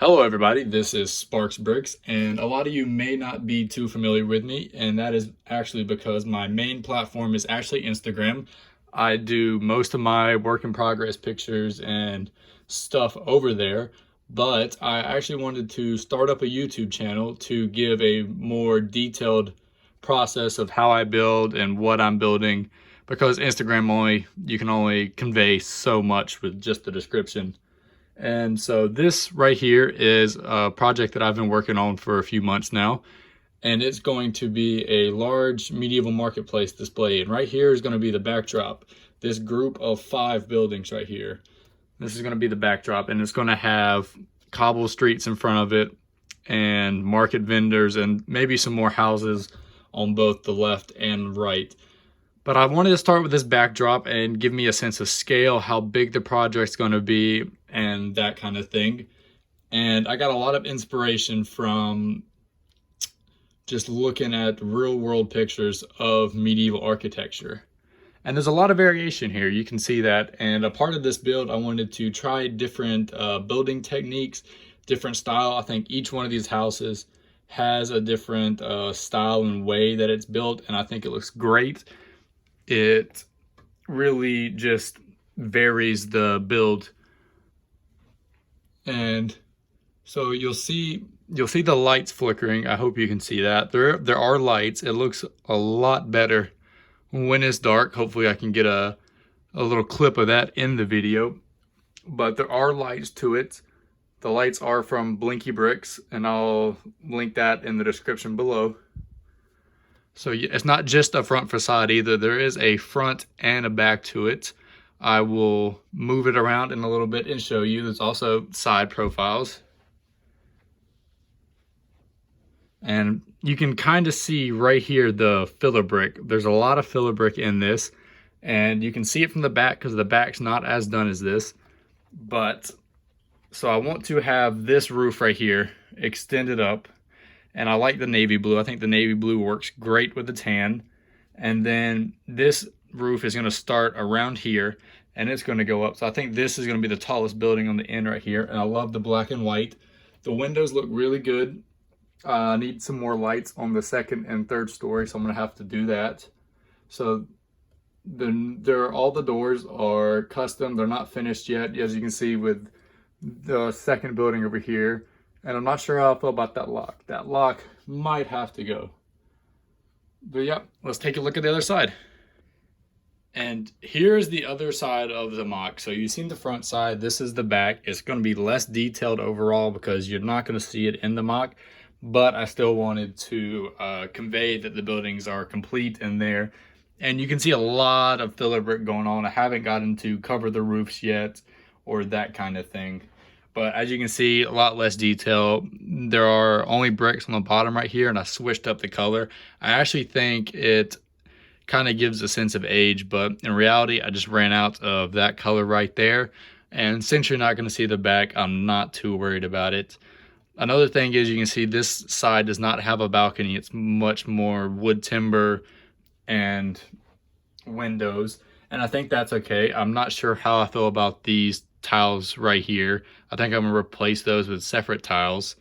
Hello everybody, this is SparksBricks, and a lot of you may not be too familiar with me, and that is actually because my main platform is actually Instagram. I do most of my work in progress pictures and stuff over there, but I actually wanted to start up a YouTube channel to give a more detailed process of how I build and what I'm building, because Instagram you can only convey so much with just the description. And so this right here is a project that I've been working on for a few months now, and it's going to be a large medieval marketplace display. And right here is going to be the backdrop. This group of 5 buildings right here. This is going to be the backdrop, and it's going to have cobble streets in front of it and market vendors and maybe some more houses on both the left and right. But I wanted to start with this backdrop and give me a sense of scale, how big the project's going to be, and that kind of thing. And I got a lot of inspiration from just looking at real world pictures of medieval architecture. And there's a lot of variation here, you can see that. And a part of this build, I wanted to try different building techniques, different style. I think each one of these houses has a different style and way that it's built, and I think it looks great. It really just varies the build. And so you'll see the lights flickering. I hope you can see that. There are lights. It looks a lot better when it's dark. Hopefully I can get a little clip of that in the video. But there are lights to it. The lights are from SparksBricks, and I'll link that in the description below. So it's not just a front facade either. There is a front and a back to it. I will move it around in a little bit and show you. There's also side profiles. And you can kind of see right here the filler brick. There's a lot of filler brick in this. And you can see it from the back because the back's not as done as this. But so I want to have this roof right here extended up. And I like the navy blue. I think the navy blue works great with the tan. And then this roof is going to start around here, and it's going to go up. So I think this is going to be the tallest building on the end right here. And I love the black and white. The windows look really good. I need some more lights on the second and third story, so I'm going to have to do that. So all the doors are custom. They're not finished yet, as you can see with the second building over here. And I'm not sure how I feel about that lock. That lock might have to go. But yeah, let's take a look at the other side. And here's the other side of the MOC. So you've seen the front side. This is the back. It's going to be less detailed overall because you're not going to see it in the MOC. But I still wanted to convey that the buildings are complete in there. And you can see a lot of filler brick going on. I haven't gotten to cover the roofs yet or that kind of thing. But as you can see, a lot less detail. There are only bricks on the bottom right here, and I switched up the color. I actually think it kind of gives a sense of age, but in reality, I just ran out of that color right there. And since you're not going to see the back, I'm not too worried about it. Another thing is you can see this side does not have a balcony. It's much more wood timber and windows, and I think that's okay. I'm not sure how I feel about these tiles right here. I think I'm gonna replace those with separate tiles.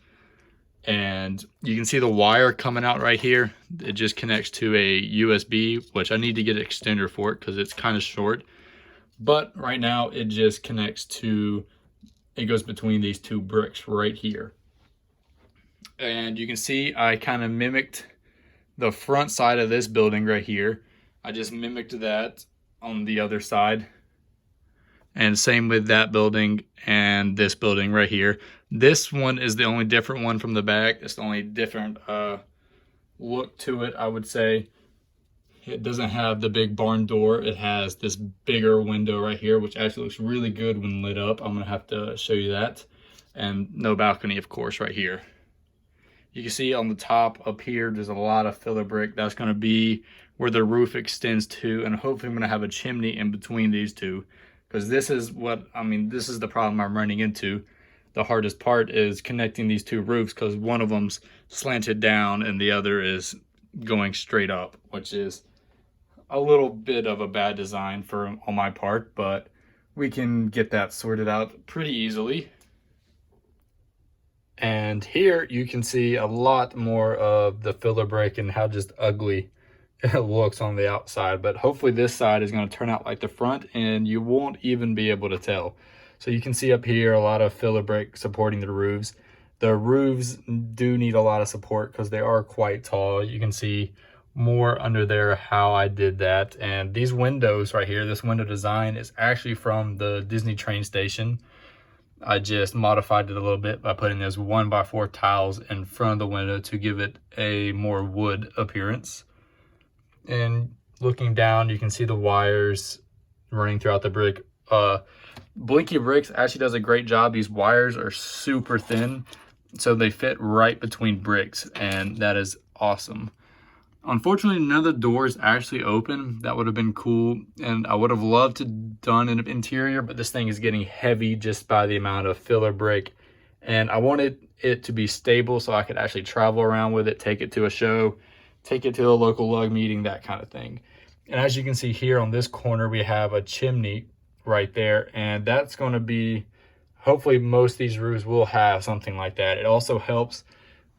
And you can see the wire coming out right here. It just connects to a USB, which I need to get an extender for it because it's kind of short. But right now it just connects to, it goes between these 2 bricks right here. And you can see I kind of mimicked the front side of this building right here. I just mimicked that on the other side. And same with that building and this building right here. This one is the only different one from the back. It's the only different look to it, I would say. It doesn't have the big barn door. It has this bigger window right here, which actually looks really good when lit up. I'm gonna have to show you that. And no balcony, of course, right here. You can see on the top up here, there's a lot of filler brick. That's gonna be where the roof extends to, and hopefully I'm gonna have a chimney in between these two. Because this is this is the problem I'm running into. The hardest part is connecting these 2 roofs because one of them's slanted down and the other is going straight up, which is a little bit of a bad design on my part, but we can get that sorted out pretty easily. And here you can see a lot more of the filler brick and how just ugly it looks on the outside. But hopefully this side is going to turn out like the front and you won't even be able to tell. So you can see up here a lot of filler brick supporting the roofs. The roofs do need a lot of support because they are quite tall. You can see more under there how I did that. And these windows right here, this window design is actually from the Disney train station. I just modified it a little bit by putting those 1x4 tiles in front of the window to give it a more wood appearance. And looking down, you can see the wires running throughout the brick. Blinky Bricks actually does a great job. These wires are super thin, so they fit right between bricks, and that is awesome. Unfortunately, none of the doors actually open. That would have been cool, and I would have loved to done an interior, but this thing is getting heavy just by the amount of filler brick, and I wanted it to be stable so I could actually travel around with it, take it to a show, take it to a local lug meeting, that kind of thing. And as you can see here on this corner, we have a chimney right there, and that's going to be, hopefully most of these roofs will have something like that. It also helps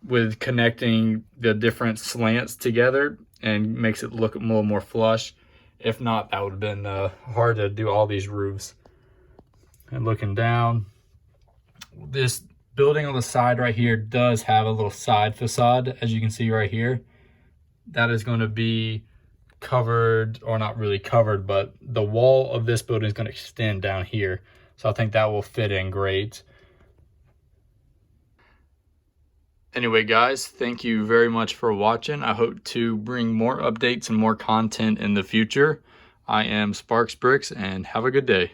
with connecting the different slants together and makes it look a little more flush. If not, that would have been hard to do all these roofs. And looking down, this building on the side right here does have a little side facade, as you can see right here. That is going to be covered, or not really covered, but the wall of this building is going to extend down here. So I think that will fit in great. Anyway, guys, thank you very much for watching. I hope to bring more updates and more content in the future. I am SparksBricks, and have a good day.